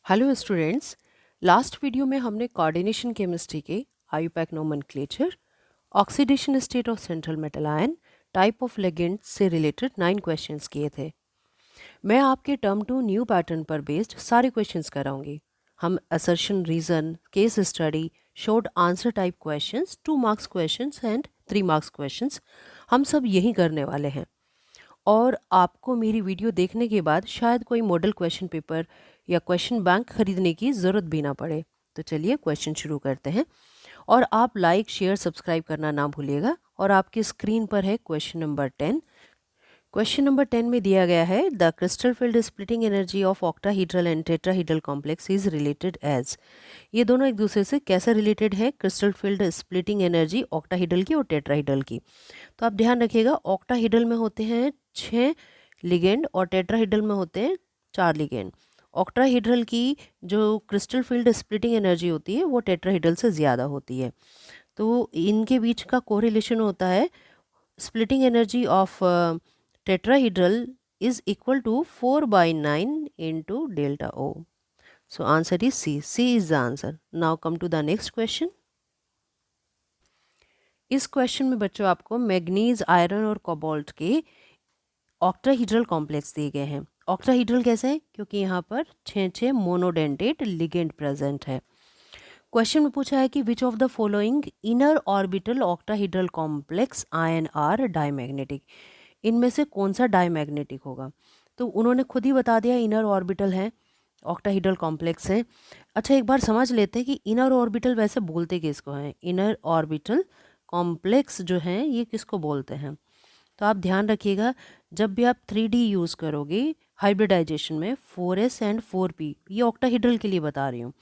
Hello students. Last video में हमने coordination chemistry के IUPAC nomenclature, oxidation state of central metal ion, type of ligand से related 9 questions किए थे। मैं आपके टर्म 2 न्यू पैटर्न पर बेस्ड सारे क्वेश्चंस कराऊंगी। हम assertion, reason, case study, short answer type questions, 2 marks questions and 3 marks questions हम सब यही करने वाले हैं। और आपको मेरी वीडियो देखने के बाद शायद कोई मॉडल क्वेश्चन पेपर या क्वेश्चन बैंक खरीदने की ज़रूरत भी ना पड़े। तो चलिए क्वेश्चन शुरू करते हैं। और आप लाइक, शेयर, सब्सक्राइब करना ना भूलिएगा। और आपकी स्क्रीन पर है क्वेश्चन नंबर 10। क्वेश्चन नंबर 10 में दिया गया है the crystal field splitting energy of octahedral and tetrahedral complex is related as. ये दोनों एक दूसरे से कैसे रिलेटेड है? Crystal field splitting energy octahedral की और टेट्राहीड्रल की। तो आप ध्यान रखिएगा, ऑक्टाहीड्रल में होते हैं 6 लिगेंड और टेट्राहीड्रल में होते हैं 4 लिगेंड। ऑक्टाहीड्रल की जो क्रिस्टल फील्ड स्प्लिटिंग एनर्जी होती है वो टेट्राहीड्रल से ज़्यादा होती है। तो इनके बीच का कोरिलेशन होता है, splitting energy of tetrahedral is equal to 4/9 into delta O. So answer is C. C is the answer. Now come to the next question. इस क्वेश्चन में बच्चों आपको मैग्नीज, आयरन और कोबाल्ट के ऑक्टाहीड्रल कॉम्प्लेक्स दिए गए हैं। ऑक्टाहीड्रल कैसे है? क्योंकि यहाँ पर 6 मोनोडेंटेट लिगेंड प्रेजेंट है। क्वेश्चन में पूछा है कि which of the following inner orbital octahedral complex ion are diamagnetic. इनमें से कौन सा डायमैग्नेटिक होगा? तो उन्होंने खुद ही बता दिया इनर ऑर्बिटल है, ऑक्टाहीड्रल कॉम्प्लेक्स है। अच्छा, एक बार समझ लेते हैं कि इनर ऑर्बिटल वैसे बोलते किसको हैं। इनर ऑर्बिटल कॉम्प्लेक्स जो हैं ये किसको बोलते हैं? तो आप ध्यान रखिएगा, जब भी आप 3D यूज़ करोगे हाइब्रिडाइजेशन में 4s एंड 4p, ये ऑक्टाहीड्रल के लिए बता रही हूँ।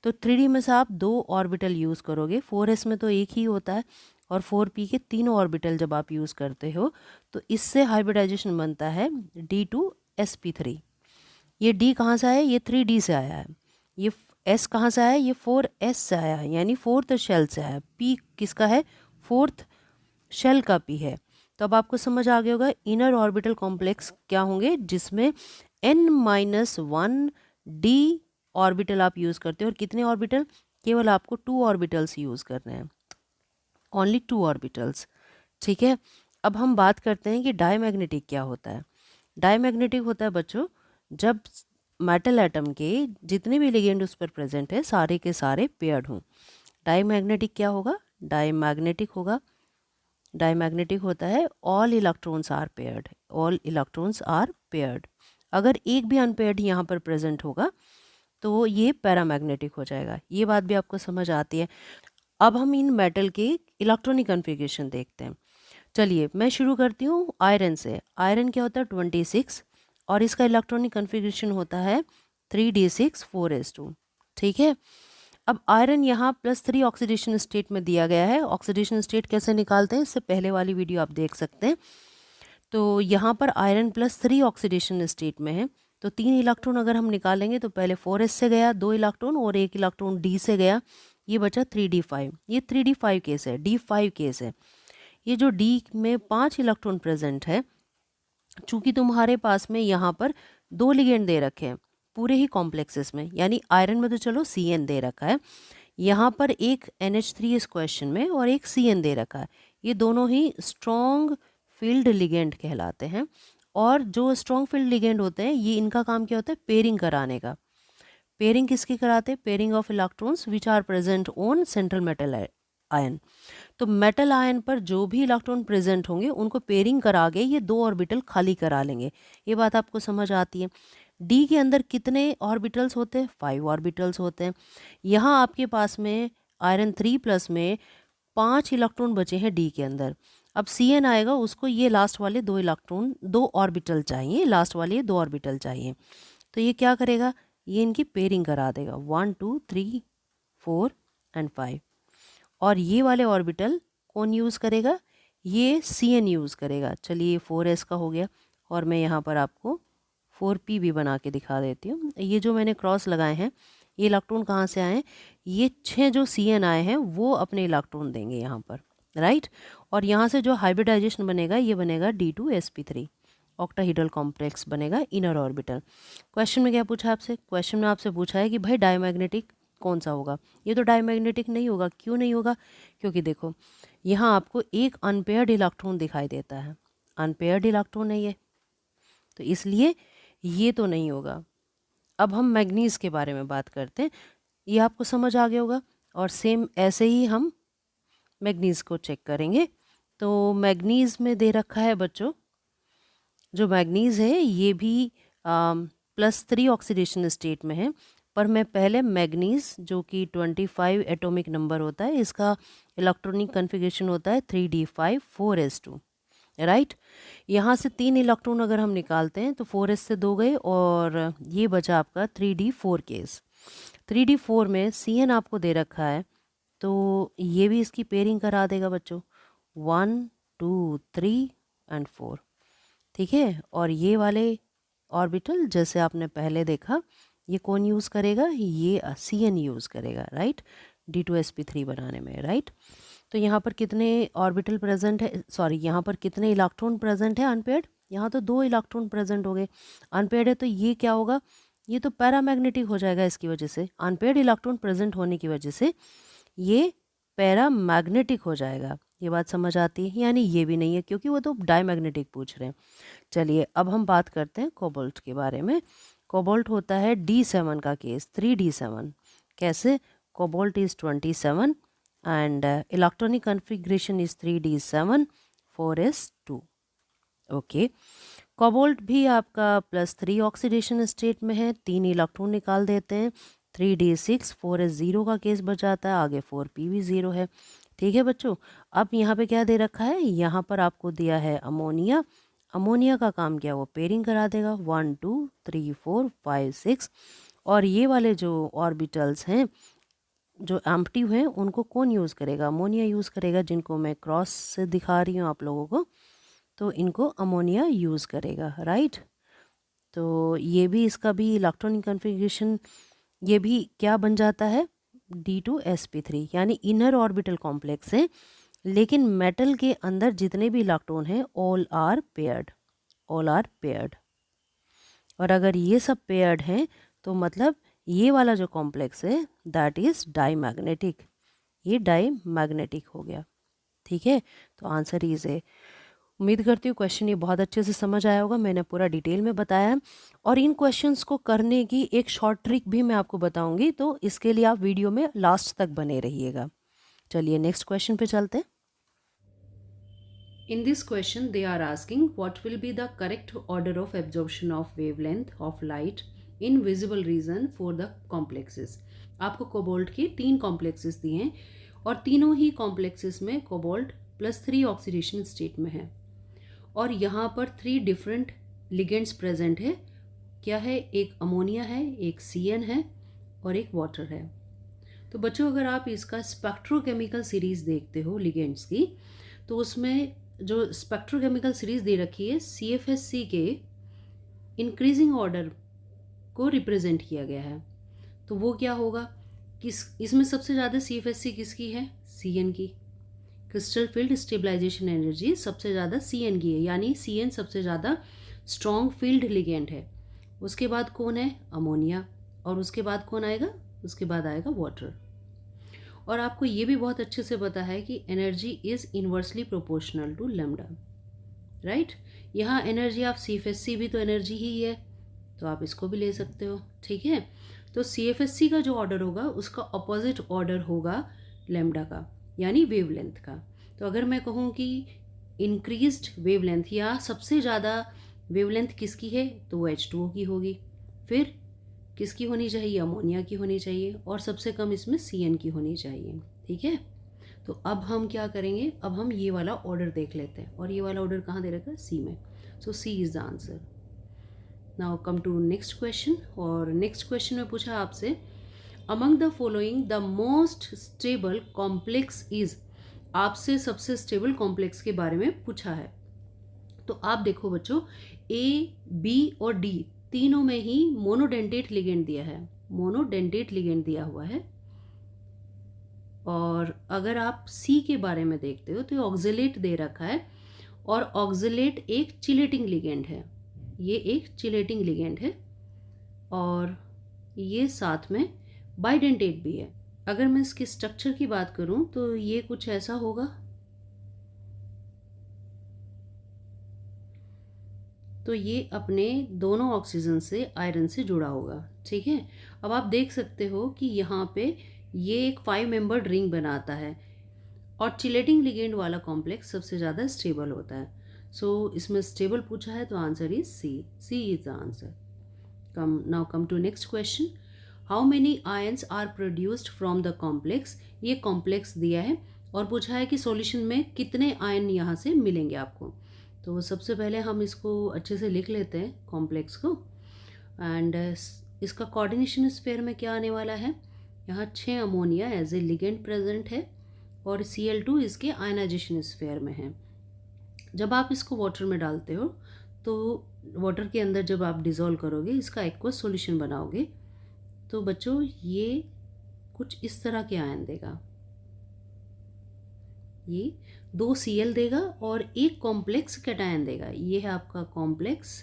तो 3D में से आप 2 ऑर्बिटल यूज़ करोगे। 4s में तो एक ही होता है और 4p के तीनों ऑर्बिटल जब आप यूज़ करते हो तो इससे हाइब्रिडाइजेशन बनता है D2sp3। ये D कहाँ से आया? ये 3D से आया है। ये S कहाँ से आया? ये 4s से आया है, यानी फोर्थ शेल से आया। P किसका है? फोर्थ शेल का P है। तो अब आपको समझ आ गया होगा इनर ऑर्बिटल कॉम्प्लेक्स क्या होंगे, जिसमें n-1 D ऑर्बिटल आप यूज़ करते हो। और कितने ऑर्बिटल? केवल आपको 2 ऑर्बिटल्स यूज़ करने हैं, ओनली 2 ऑर्बिटल्स। ठीक है, अब हम बात करते हैं कि डायमैग्नेटिक क्या होता है। डायमैग्नेटिक होता है बच्चों जब मेटल एटम के जितने भी लिगेंड उस पर प्रेजेंट है सारे के सारे पेयर्ड हों। डायमैग्नेटिक क्या होगा? डायमैग्नेटिक होगा, डायमैग्नेटिक होता है all electrons are paired, all electrons are paired. अगर एक भी अनपेयर्ड यहाँ पर प्रेजेंट होगा तो ये पैरामैग्नेटिक हो जाएगा। ये बात भी आपको समझ आती है। अब हम इन मेटल के इलेक्ट्रॉनिक कन्फिगरेशन देखते हैं। चलिए मैं शुरू करती हूँ आयरन से। आयरन क्या होता है? 26 और इसका इलेक्ट्रॉनिक कन्फिगरेशन होता है 3d6 4s2। ठीक है, अब आयरन यहाँ +3 ऑक्सीडेशन स्टेट में दिया गया है। ऑक्सीडेशन स्टेट कैसे निकालते हैं इससे पहले वाली वीडियो आप देख सकते हैं। तो यहाँ पर आयरन +3 ऑक्सीडेशन स्टेट में है। तो 3 इलेक्ट्रॉन अगर हम निकालेंगे तो पहले 4s से गया 2 इलेक्ट्रॉन और 1 इलेक्ट्रॉन D से गया, ये बचा 3d5। ये 3d5 केस है, D5 केस है। ये जो D में 5 इलेक्ट्रॉन प्रेजेंट है, चूंकि तुम्हारे पास में यहाँ पर 2 लिगेंड दे रखे हैं पूरे ही कॉम्प्लेक्सेस में, यानी आयरन में तो चलो Cn दे रखा है, यहाँ पर एक NH3 इस क्वेश्चन में और एक Cn दे रखा है। ये दोनों ही स्ट्रॉन्ग फील्ड लिगेंड कहलाते हैं। और जो स्ट्रॉन्ग फील्ड लिगेंड होते हैं ये इनका काम क्या होता है? पेयरिंग कराने का। पेयरिंग किसकी कराते हैं? Pairing of electrons which are present on central metal ion. तो मेटल आयन पर जो भी इलेक्ट्रॉन प्रेजेंट होंगे उनको पेयरिंग करा के ये 2 ऑर्बिटल खाली करा लेंगे। ये बात आपको समझ आती है। डी के अंदर कितने ऑर्बिटल्स होते हैं? 5 ऑर्बिटल्स होते हैं। यहाँ आपके पास में आयरन 3+ में 5 इलेक्ट्रॉन बचे हैं डी के अंदर। अब Cn आएगा, उसको ये लास्ट वाले 2 इलेक्ट्रॉन 2 ऑर्बिटल चाहिए, लास्ट वाले 2 ऑर्बिटल चाहिए। तो ये क्या करेगा? ये इनकी पेयरिंग करा देगा 1 2 3 4 एंड 5। और ये वाले ऑर्बिटल कौन यूज़ करेगा? ये Cn यूज़ करेगा। चलिए 4s का हो गया और मैं यहाँ पर आपको 4p भी बना के दिखा देती हूँ। ये जो मैंने क्रॉस लगाए हैं ये इलेक्ट्रॉन कहाँ से आए हैं? ये 6 जो Cn आए हैं वो अपने इलेक्ट्रॉन देंगे यहाँ पर, राइट। और यहाँ से जो हाइब्रिडाइजेशन बनेगा ये बनेगा D2sp3। ऑक्टाहीड्रल कॉम्प्लेक्स बनेगा इनर ऑर्बिटल। क्वेश्चन में क्या पूछा आपसे? क्वेश्चन में आपसे पूछा है कि भाई डायमैग्नेटिक कौन सा होगा? ये तो डायमैग्नेटिक नहीं होगा। क्यों नहीं होगा? क्योंकि देखो यहाँ आपको एक अनपेयर्ड इलेक्ट्रॉन दिखाई देता है, अनपेयर्ड इलेक्ट्रॉन है ये, तो इसलिए ये तो नहीं होगा। अब हम मैग्नीज के बारे में बात करते हैं, ये आपको समझ आ गया होगा। और सेम ऐसे ही हम मैग्नीज को चेक करेंगे। तो मैग्नीज में दे रखा है बच्चों, जो मैग्नीज है ये भी +3 ऑक्सीडेशन स्टेट में है। पर मैं पहले मैग्नीज जो कि 25 एटॉमिक नंबर होता है, इसका इलेक्ट्रॉनिक कन्फिगरेशन होता है 3d5 4s2, राइट। यहाँ से 3 इलेक्ट्रॉन अगर हम निकालते हैं तो 4s से 2 गए और ये बचा आपका 3d4 केस। 3d4 में Cn आपको दे रखा है, तो ये भी इसकी पेयरिंग करा देगा बच्चों, 1 2 3 एंड 4, ठीक है। और ये वाले ऑर्बिटल जैसे आपने पहले देखा, ये कौन यूज़ करेगा? ये Cn यूज़ करेगा, राइट, D2sp3 बनाने में, राइट। तो यहाँ पर कितने ऑर्बिटल प्रेजेंट है, सॉरी यहाँ पर कितने इलेक्ट्रॉन प्रेजेंट है अनपेयर्ड? यहाँ तो 2 इलेक्ट्रॉन प्रेजेंट हो गए। अनपेयर्ड है तो ये क्या होगा? ये तो पैरामैग्नेटिक हो जाएगा। इसकी वजह से अनपेयर्ड इलेक्ट्रॉन प्रेजेंट होने की वजह से ये पैरामैग्नेटिक हो जाएगा। ये बात समझ आती है? यानी ये भी नहीं है क्योंकि वो तो डायमैग्नेटिक पूछ रहे हैं। चलिए अब हम बात करते हैं कोबाल्ट के बारे में। कोबाल्ट होता है D7 का केस, 3d7। कैसे? Cobalt is 27 and electronic configuration is 3d7 4s2, okay. Cobalt भी आपका +3 ऑक्सीडेशन स्टेट में है, 3 इलेक्ट्रॉन निकाल देते हैं, 3d6 4s0 का केस बचाता है, आगे 4p0 है, ठीक है बच्चों। अब यहाँ पे क्या दे रखा है? यहाँ पर आपको दिया है अमोनिया। अमोनिया का काम क्या? वो पेयरिंग करा देगा 1 2 3 4 5 6। और ये वाले जो ऑर्बिटल्स हैं जो एम्प्टी हैं उनको कौन यूज़ करेगा? अमोनिया यूज़ करेगा, जिनको मैं क्रॉस से दिखा रही हूँ आप लोगों को, तो इनको अमोनिया यूज़ करेगा, राइट। तो ये भी, इसका भी इलेक्ट्रॉनिक कन्फिग्रेशन ये भी क्या बन जाता है? D2sp3, यानी इनर ऑर्बिटल कॉम्प्लेक्स है, लेकिन मेटल के अंदर जितने भी इलेक्ट्रॉन हैं all are paired, all are paired. और अगर ये सब पेयर्ड हैं तो मतलब ये वाला जो कॉम्प्लेक्स है दैट इज़ डाईमैग्नेटिक, ये डाईमैग्नेटिक हो गया, ठीक है। तो आंसर इज ए। उम्मीद करती हूँ क्वेश्चन ये बहुत अच्छे से समझ आया होगा, मैंने पूरा डिटेल में बताया है। और इन क्वेश्चंस को करने की एक शॉर्ट ट्रिक भी मैं आपको बताऊंगी, तो इसके लिए आप वीडियो में लास्ट तक बने रहिएगा। चलिए नेक्स्ट क्वेश्चन पे चलते हैं। In this question, they are asking what will be the correct order of absorption of wavelength of light in visible region for the complexes। आपको कोबाल्ट के 3 कॉम्प्लेक्सेस दिए हैं और तीनों ही कॉम्प्लेक्सेस में कोबाल्ट +3 ऑक्सीडेशन स्टेट में है और यहाँ पर 3 डिफरेंट लिगेंड्स प्रेजेंट है। क्या है? एक अमोनिया है, एक Cn है और एक वाटर है। तो बच्चों अगर आप इसका स्पेक्ट्रोकेमिकल सीरीज देखते हो लिगेंड्स की, तो उसमें जो स्पेक्ट्रोकेमिकल सीरीज दे रखी है CFSC के इंक्रीजिंग ऑर्डर को रिप्रेजेंट किया गया है। तो वो क्या होगा? इसमें सबसे ज़्यादा CFSC किसकी है? Cn की। क्रिस्टल फील्ड स्टेबलाइजेशन एनर्जी सबसे ज़्यादा Cn की है, यानी Cn सबसे ज़्यादा स्ट्रॉन्ग फील्ड लिगेंड है। उसके बाद कौन है? अमोनिया। और उसके बाद कौन आएगा? उसके बाद आएगा वाटर। और आपको ये भी बहुत अच्छे से पता है कि energy is inversely proportional to lambda, right. यहाँ एनर्जी ऑफ CFSC भी तो एनर्जी ही है, तो आप इसको भी ले सकते हो, ठीक है। तो CFSC का जो ऑर्डर होगा उसका अपोजिट ऑर्डर होगा लैम्डा का, यानी वेवलेंथ का। तो अगर मैं कहूँ कि इंक्रीज्ड वेवलेंथ या सबसे ज़्यादा वेवलेंथ किसकी है, तो वो H2O की होगी। फिर किसकी होनी चाहिए? अमोनिया की होनी चाहिए। और सबसे कम इसमें Cn की होनी चाहिए, ठीक है। तो अब हम क्या करेंगे? अब हम ये वाला ऑर्डर देख लेते हैं, और ये वाला ऑर्डर कहाँ दे रखा है? C में। So C is the answer. Now come to next question. और नेक्स्ट क्वेश्चन में पूछा आपसे, among the following the most stable complex is. आपसे सबसे स्टेबल कॉम्प्लेक्स के बारे में पूछा है। तो आप देखो बच्चों, A, B और D तीनों में ही मोनोडेंटेट लिगेंड दिया है, मोनोडेंटेट लिगेंड दिया हुआ है। और अगर आप C के बारे में देखते हो तो ऑक्जेलेट दे रखा है, और ऑक्जेलेट एक चिलेटिंग लिगेंड है, ये एक चिलेटिंग लिगेंड है, और ये साथ में बाइडेंटेट भी है। अगर मैं इसके स्ट्रक्चर की बात करूं तो ये कुछ ऐसा होगा। तो ये अपने दोनों ऑक्सीजन से आयरन से जुड़ा होगा, ठीक है। अब आप देख सकते हो कि यहाँ पे ये एक 5 मेंबर्ड रिंग बनाता है, और चिलेटिंग लिगेंड वाला कॉम्प्लेक्स सबसे ज़्यादा स्टेबल होता है। सो इसमें स्टेबल पूछा है तो answer is C, C is the answer. Come to next question. How many ions are produced from the complex. ये कॉम्प्लेक्स दिया है और पूछा है कि सॉल्यूशन में कितने आयन यहाँ से मिलेंगे आपको। तो सबसे पहले हम इसको अच्छे से लिख लेते हैं कॉम्प्लेक्स को, एंड इसका कोऑर्डिनेशन स्फीयर में क्या आने वाला है, यहाँ 6 ammonia as a ligand present है, और Cl2 इसके आयनाइजेशन स्फीयर में है। जब आप इसको वाटर में डालते हो तो वाटर के अंदर जब आप डिज़ोल्व करोगे, इसका एक्वस सॉल्यूशन बनाओगे, तो बच्चों ये कुछ इस तरह के आयन देगा। ये 2 Cl देगा और एक कॉम्प्लेक्स कैटायन देगा। ये है आपका कॉम्प्लेक्स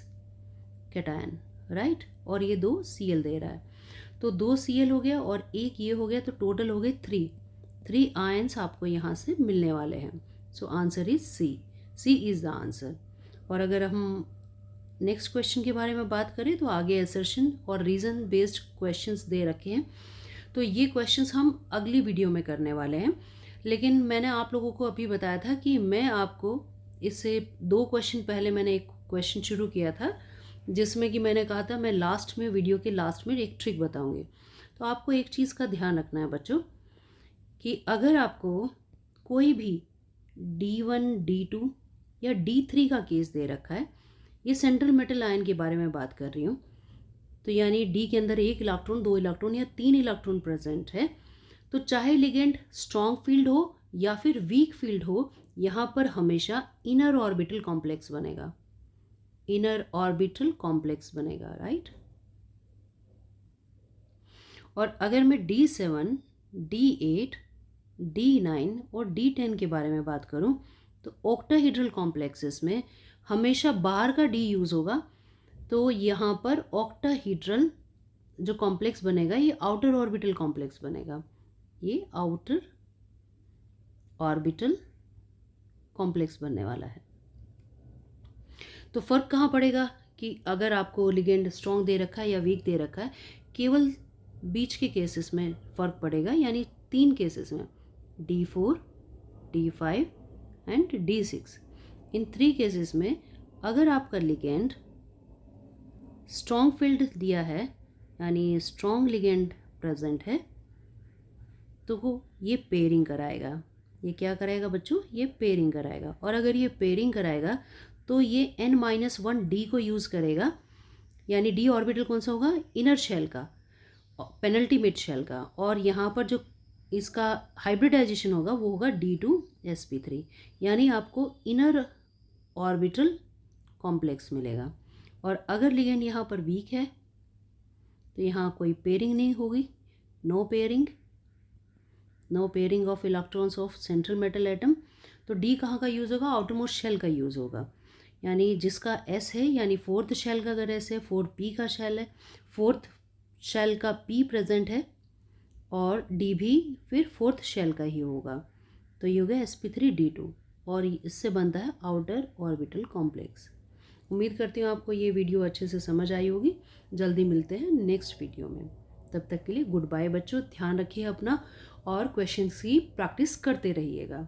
कैटायन, राइट, और ये 2 Cl दे रहा है। तो 2 Cl हो गया और एक ये हो गया, तो टोटल हो गए 3 आयंस आपको यहाँ से मिलने वाले हैं। So answer is C, C is the answer. और अगर हम नेक्स्ट क्वेश्चन के बारे में बात करें तो आगे असर्शन और रीज़न बेस्ड क्वेश्चंस दे रखे हैं, तो ये क्वेश्चंस हम अगली वीडियो में करने वाले हैं। लेकिन मैंने आप लोगों को अभी बताया था कि मैं आपको इससे 2 क्वेश्चन पहले मैंने एक क्वेश्चन शुरू किया था, जिसमें कि मैंने कहा था मैं लास्ट में, वीडियो के लास्ट में एक ट्रिक बताऊंगी। तो आपको एक चीज़ का ध्यान रखना है बच्चों, कि अगर आपको कोई भी D1, D2 या D3 का केस दे रखा है, ये सेंट्रल मेटल आयन के बारे में बात कर रही हूँ, तो यानी D के अंदर 1 इलेक्ट्रॉन, 2 इलेक्ट्रॉन या 3 इलेक्ट्रॉन प्रेजेंट है, तो चाहे लिगेंड स्ट्रॉन्ग फील्ड हो या फिर वीक फील्ड हो, यहाँ पर हमेशा इनर ऑर्बिटल कॉम्प्लेक्स बनेगा, इनर ऑर्बिटल कॉम्प्लेक्स बनेगा, राइट। और अगर मैं D7, D8, D9 और D10 के बारे में बात करूं, तो ऑक्टाहेड्रल कॉम्प्लेक्सेस में हमेशा बाहर का D यूज़ होगा, तो यहाँ पर ऑक्टाहेड्रल जो कॉम्प्लेक्स बनेगा ये आउटर ऑर्बिटल कॉम्प्लेक्स बनेगा, ये आउटर ऑर्बिटल कॉम्प्लेक्स बनने वाला है। तो फ़र्क कहाँ पड़ेगा कि अगर आपको लिगेंड स्ट्रॉन्ग दे रखा है या वीक दे रखा है, केवल बीच के केसेस में फ़र्क पड़ेगा, यानी 3 केसेस में, D4, D5 and D6। In 3 cases में अगर आपका लिगेंड स्ट्रॉन्ग फील्ड दिया है, यानी स्ट्रॉन्ग लिगेंड प्रेजेंट है, तो वो ये पेयरिंग कराएगा। ये क्या कराएगा बच्चों, ये पेयरिंग कराएगा। और अगर ये पेयरिंग कराएगा तो ये N-1 D को यूज़ करेगा, यानी D ऑर्बिटल कौन सा होगा, इनर शेल का, पेनल्टीमेट शेल का, और यहाँ पर जो इसका हाइब्रिडाइजेशन होगा वो होगा D2sp3, यानी आपको इनर ऑर्बिटल कॉम्प्लेक्स मिलेगा। और अगर लिगेंड यहाँ पर वीक है तो यहाँ कोई पेयरिंग नहीं होगी, no pairing of electrons of central metal atom. तो D कहाँ का यूज़ होगा, आउटरमोस्ट शेल का यूज़ होगा, यानी जिसका S है, यानी 4th शेल का अगर S है, 4p का शेल है, 4th शेल का P प्रेजेंट है, और D भी फिर 4th शेल का ही होगा, तो ये हो गया sp3d2, और इससे बनता है आउटर ऑर्बिटल कॉम्प्लेक्स। उम्मीद करती हूँ आपको ये वीडियो अच्छे से समझ आई होगी। जल्दी मिलते हैं नेक्स्ट वीडियो में, तब तक के लिए गुड बाय बच्चों। ध्यान रखिए अपना और क्वेश्चंस की प्रैक्टिस करते रहिएगा।